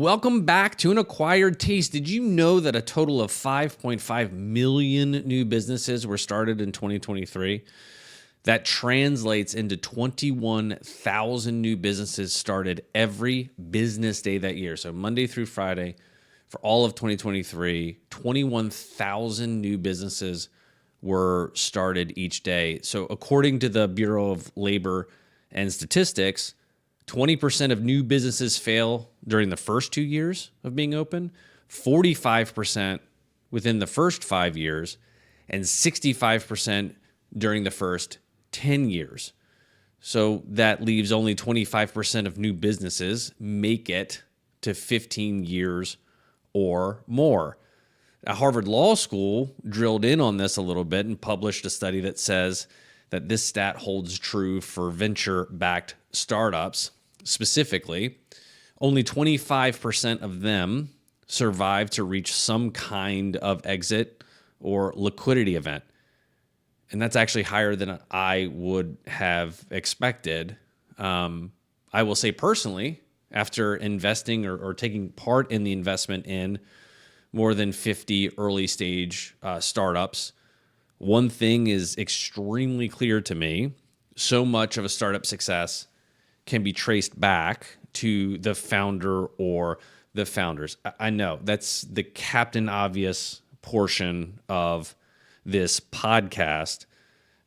welcome back to An Acquired Taste. Did you know that a total of 5.5 million new businesses were started in 2023? That translates into 21,000 new businesses started every business day that year. So Monday through Friday for all of 2023, 21,000 new businesses were started each day. So according to the Bureau of Labor and Statistics, 20% of new businesses fail during the first 2 years of being open, 45% within the first 5 years, and 65% during the first 10 years. So that leaves only 25% of new businesses make it to 15 years or more. Now, Harvard Law School drilled in on this a little bit and published a study that says that this stat holds true for venture-backed startups. Specifically, only 25% of them survive to reach some kind of exit or liquidity event. And that's actually higher than I would have expected. I will say personally, after investing or taking part in the investment in more than 50 early stage startups, one thing is extremely clear to me. So much of a startup success can be traced back to the founder or the founders. I know that's the Captain Obvious portion of this podcast,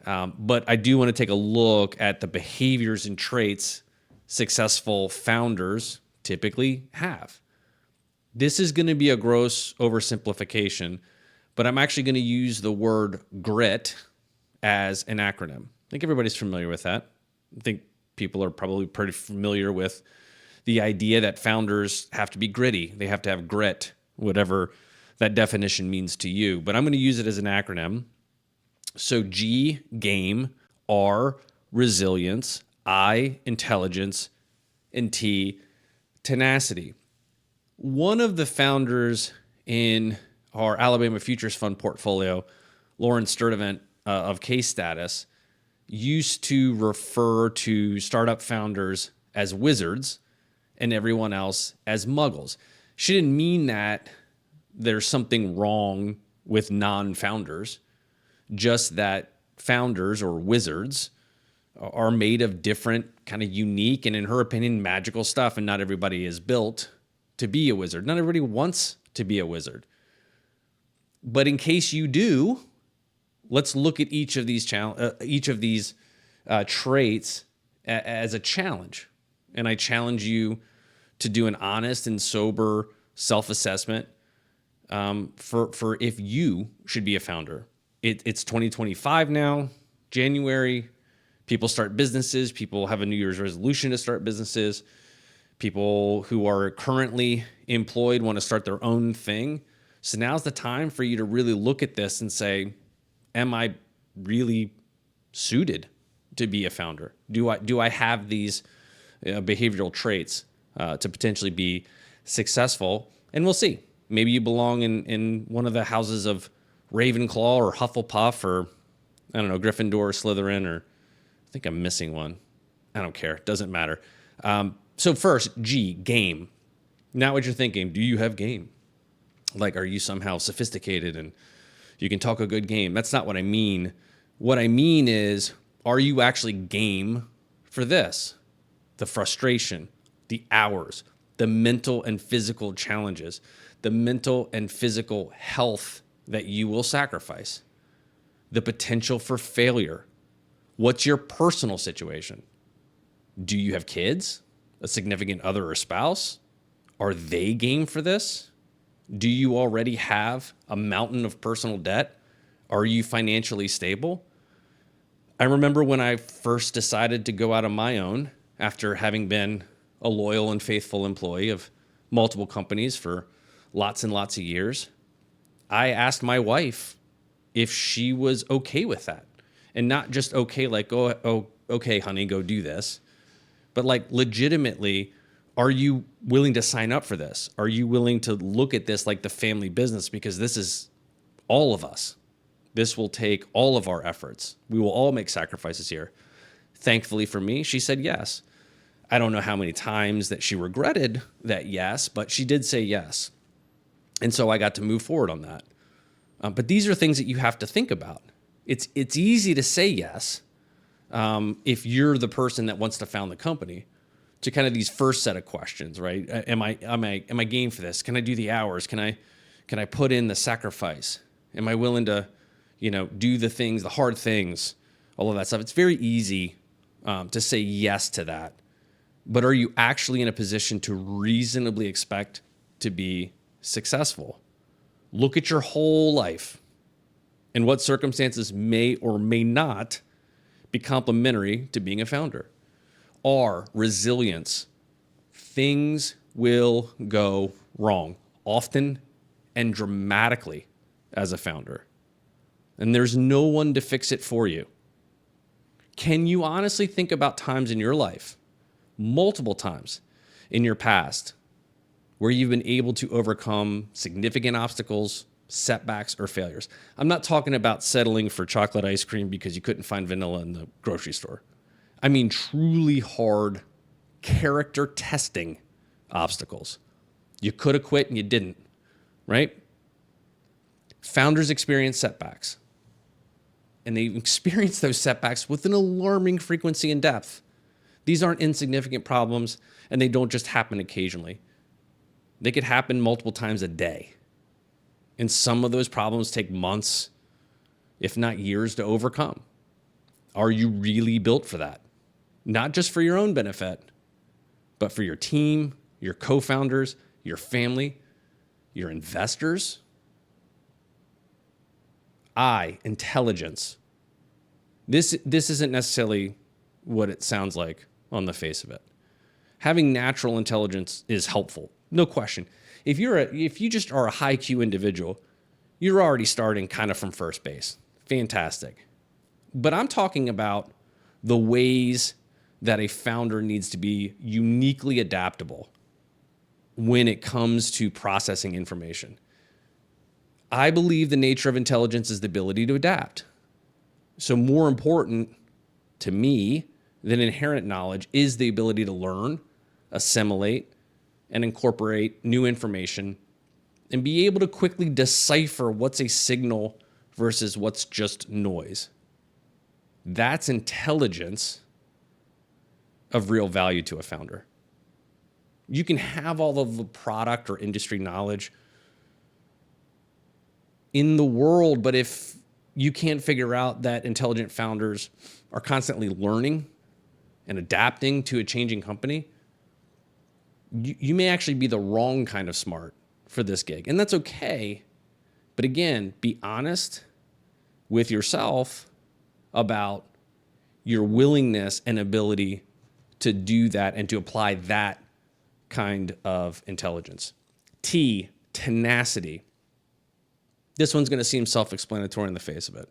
but I do want to take a look at the behaviors and traits successful founders typically have. This is going to be a gross oversimplification, but I'm actually going to use the word grit as an acronym. I think everybody's familiar with that. I think people are probably pretty familiar with the idea that founders have to be gritty. They have to have grit, whatever that definition means to you. But I'm going to use it as an acronym. So G, game, R, resilience, I, intelligence, and T, tenacity. One of the founders in our Alabama Futures Fund portfolio, Lauren Sturdivant of Case Status, used to refer to startup founders as wizards and everyone else as muggles. She didn't mean that there's something wrong with non-founders, just that founders or wizards are made of different kind of unique and, in her opinion, magical stuff, and not everybody is built to be a wizard. Not everybody wants to be a wizard. But in case you do, let's look at each of these traits as a challenge. And I challenge you to do an honest and sober self-assessment for if you should be a founder. It's 2025 now, January. People start businesses. People have a New Year's resolution to start businesses. People who are currently employed want to start their own thing. So now's the time for you to really look at this and say, am I really suited to be a founder? Do I have these behavioral traits to potentially be successful? And we'll see. Maybe you belong in one of the houses of Ravenclaw or Hufflepuff or, I don't know, Gryffindor or Slytherin, or I think I'm missing one. I don't care. It doesn't matter. So first, G, game. Now what you're thinking, do you have game? Like, are you somehow sophisticated and you can talk a good game? That's not what I mean. What I mean is, are you actually game for this? The frustration, the hours, the mental and physical challenges, the mental and physical health that you will sacrifice, the potential for failure. What's your personal situation? Do you have kids, a significant other or spouse? Are they game for this? Do you already have a mountain of personal debt? Are you financially stable? I remember when I first decided to go out on my own after having been a loyal and faithful employee of multiple companies for lots and lots of years. I asked my wife if she was okay with that. And not just okay, like, oh, okay, honey, go do this. But like, legitimately, are you willing to sign up for this? Are you willing to look at this like the family business? Because this is all of us. This will take all of our efforts. We will all make sacrifices here. Thankfully for me, she said yes. I don't know how many times that she regretted that yes, but she did say yes. And so I got to move forward on that. But these are things that you have to think about. It's easy to say yes if you're the person that wants to found the company, to kind of these first set of questions, right? Am I game for this? Can I do the hours? Can I put in the sacrifice? Am I willing to, do the things, the hard things, all of that stuff? It's very easy to say yes to that. But are you actually in a position to reasonably expect to be successful? Look at your whole life and what circumstances may or may not be complementary to being a founder. R, resilience. Things will go wrong often and dramatically as a founder. And there's no one to fix it for you. Can you honestly think about times in your life, multiple times in your past, where you've been able to overcome significant obstacles, setbacks, or failures? I'm not talking about settling for chocolate ice cream because you couldn't find vanilla in the grocery store. I mean truly hard, character testing obstacles. You could have quit and you didn't, right? Founders experience setbacks, and they experience those setbacks with an alarming frequency and depth. These aren't insignificant problems, and they don't just happen occasionally. They could happen multiple times a day. And some of those problems take months, if not years, to overcome. Are you really built for that? Not just for your own benefit, but for your team, your co-founders, your family, your investors. I, intelligence. This isn't necessarily what it sounds like on the face of it. Having natural intelligence is helpful, no question. If you just are a high Q individual, you're already starting kind of from first base. Fantastic. But I'm talking about the ways that a founder needs to be uniquely adaptable when it comes to processing information. I believe the nature of intelligence is the ability to adapt. So more important to me than inherent knowledge is the ability to learn, assimilate, and incorporate new information and be able to quickly decipher what's a signal versus what's just noise. That's intelligence of real value to a founder. You can have all of the product or industry knowledge in the world, but if you can't figure out that intelligent founders are constantly learning and adapting to a changing company, you may actually be the wrong kind of smart for this gig. And that's okay. But again, be honest with yourself about your willingness and ability to do that and to apply that kind of intelligence. T, tenacity. This one's going to seem self-explanatory in the face of it.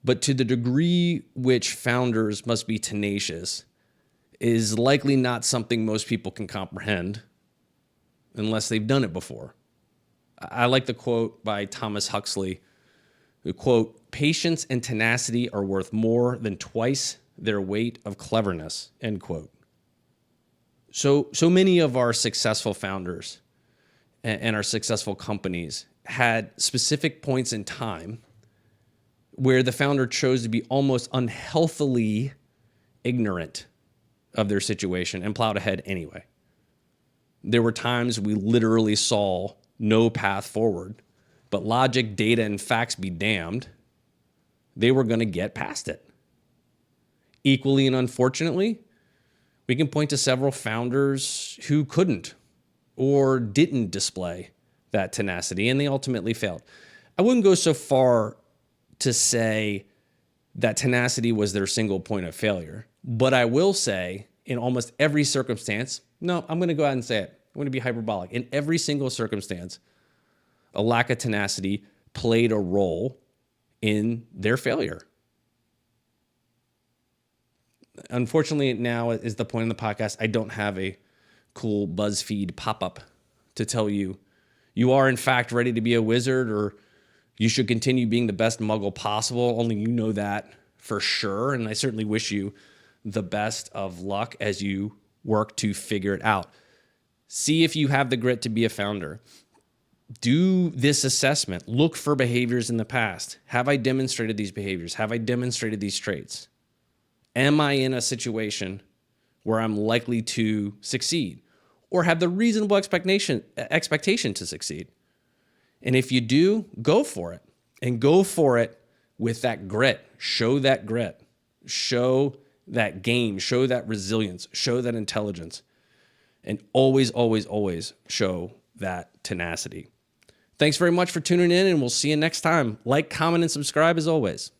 But to the degree which founders must be tenacious is likely not something most people can comprehend unless they've done it before. I like the quote by Thomas Huxley, who quote, "Patience and tenacity are worth more than twice their weight of cleverness," end quote. So many of our successful founders and our successful companies had specific points in time where the founder chose to be almost unhealthily ignorant of their situation and plowed ahead anyway. There were times we literally saw no path forward, but logic, data, and facts be damned, they were going to get past it. Equally and unfortunately, we can point to several founders who couldn't or didn't display that tenacity, and they ultimately failed. I wouldn't go so far to say that tenacity was their single point of failure, but I will say in almost every circumstance, no, I'm going to go ahead and say it. I'm going to be hyperbolic. In every single circumstance, a lack of tenacity played a role in their failure. Unfortunately, now is the point in the podcast, I don't have a cool BuzzFeed pop-up to tell you you are in fact ready to be a wizard, or you should continue being the best muggle possible. Only you know that for sure. And I certainly wish you the best of luck as you work to figure it out. See if you have the grit to be a founder. Do this assessment. Look for behaviors in the past. Have I demonstrated these behaviors? Have I demonstrated these traits? Am I in a situation where I'm likely to succeed or have the reasonable expectation to succeed? And if you do, go for it, and go for it with that grit. Show that grit. Show that game. Show that resilience. Show that intelligence. And always, always, always show that tenacity. Thanks very much for tuning in, and we'll see you next time. Like, comment, and subscribe as always.